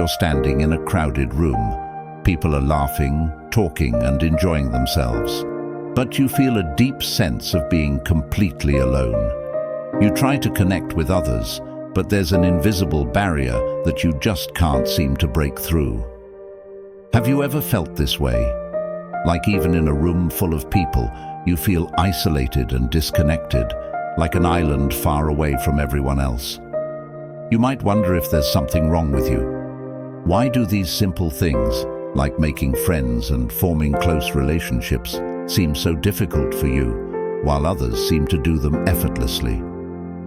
You're standing in a crowded room. People are laughing, talking, and enjoying themselves. But you feel a deep sense of being completely alone. You try to connect with others, but there's an invisible barrier that you just can't seem to break through. Have you ever felt this way? Like even in a room full of people, you feel isolated and disconnected, like an island far away from everyone else. You might wonder if there's something wrong with you. Why do these simple things, like making friends and forming close relationships, seem so difficult for you, while others seem to do them effortlessly?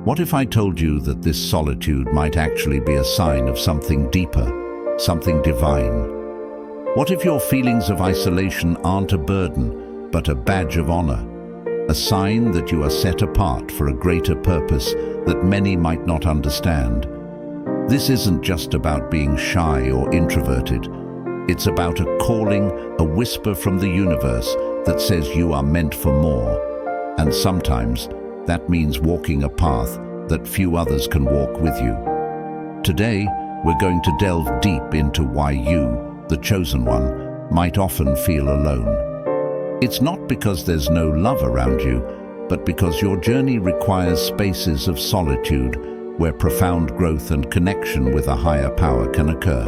What if I told you that this solitude might actually be a sign of something deeper, something divine? What if your feelings of isolation aren't a burden, but a badge of honor? A sign that you are set apart for a greater purpose that many might not understand. This isn't just about being shy or introverted. It's about a calling, a whisper from the universe that says you are meant for more. And sometimes that means walking a path that few others can walk with you. Today, we're going to delve deep into why you, the chosen one, might often feel alone. It's not because there's no love around you, but because your journey requires spaces of solitude where profound growth and connection with a higher power can occur.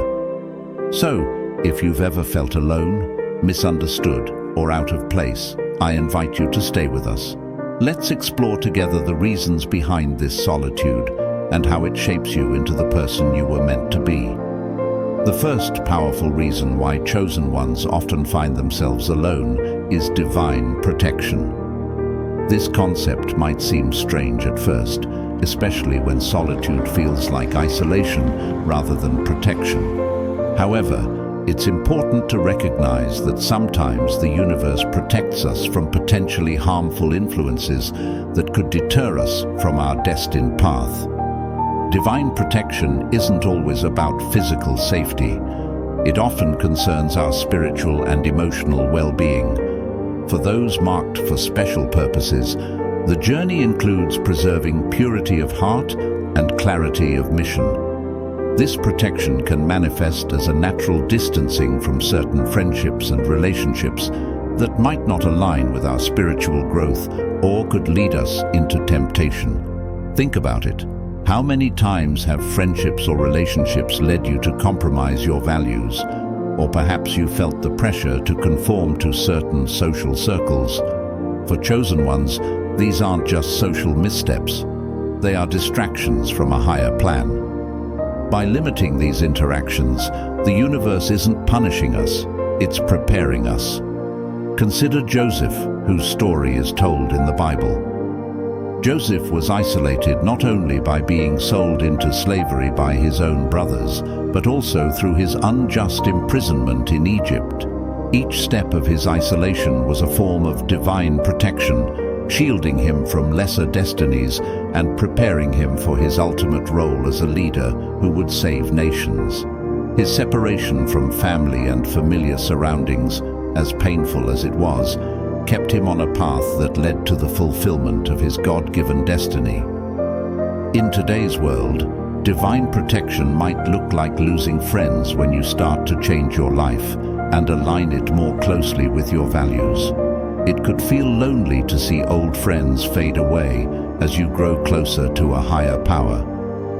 So, if you've ever felt alone, misunderstood, or out of place, I invite you to stay with us. Let's explore together the reasons behind this solitude and how it shapes you into the person you were meant to be. The first powerful reason why chosen ones often find themselves alone is divine protection. This concept might seem strange at first, especially when solitude feels like isolation rather than protection. However, it's important to recognize that sometimes the universe protects us from potentially harmful influences that could deter us from our destined path. Divine protection isn't always about physical safety. It often concerns our spiritual and emotional well-being. For those marked for special purposes, the journey includes preserving purity of heart and clarity of mission. This protection can manifest as a natural distancing from certain friendships and relationships that might not align with our spiritual growth or could lead us into temptation. Think about it. How many times have friendships or relationships led you to compromise your values? Or perhaps you felt the pressure to conform to certain social circles. For chosen ones, these aren't just social missteps. They are distractions from a higher plan. By limiting these interactions, the universe isn't punishing us, it's preparing us. Consider Joseph, whose story is told in the Bible. Joseph was isolated not only by being sold into slavery by his own brothers, but also through his unjust imprisonment in Egypt. Each step of his isolation was a form of divine protection, shielding him from lesser destinies and preparing him for his ultimate role as a leader who would save nations. His separation from family and familiar surroundings, as painful as it was, kept him on a path that led to the fulfillment of his God-given destiny. In today's world, divine protection might look like losing friends when you start to change your life and align it more closely with your values. It could feel lonely to see old friends fade away as you grow closer to a higher power.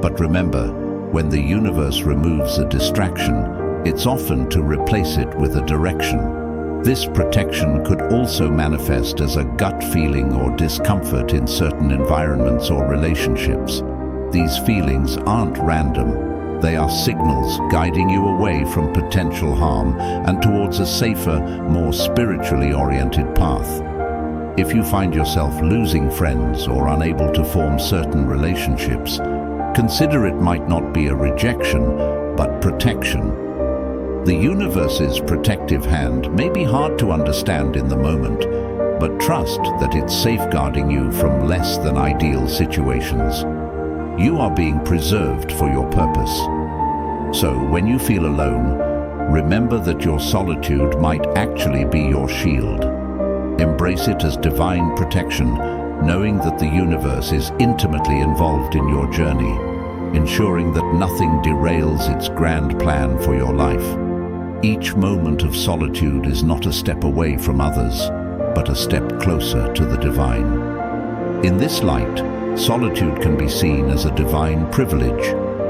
But remember, when the universe removes a distraction, it's often to replace it with a direction. This protection could also manifest as a gut feeling or discomfort in certain environments or relationships. These feelings aren't random. They are signals guiding you away from potential harm and towards a safer, more spiritually oriented path. If you find yourself losing friends or unable to form certain relationships, consider it might not be a rejection, but protection. The universe's protective hand may be hard to understand in the moment, but trust that it's safeguarding you from less than ideal situations. You are being preserved for your purpose. So when you feel alone, remember that your solitude might actually be your shield. Embrace it as divine protection, knowing that the universe is intimately involved in your journey. ensuring that nothing derails its grand plan for your life. Each moment of solitude is not a step away from others, but a step closer to the divine. In this light, solitude can be seen as a divine privilege,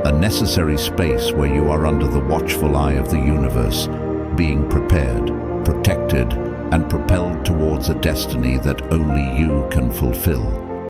a necessary space where you are under the watchful eye of the universe, being prepared, protected, and propelled towards a destiny that only you can fulfill.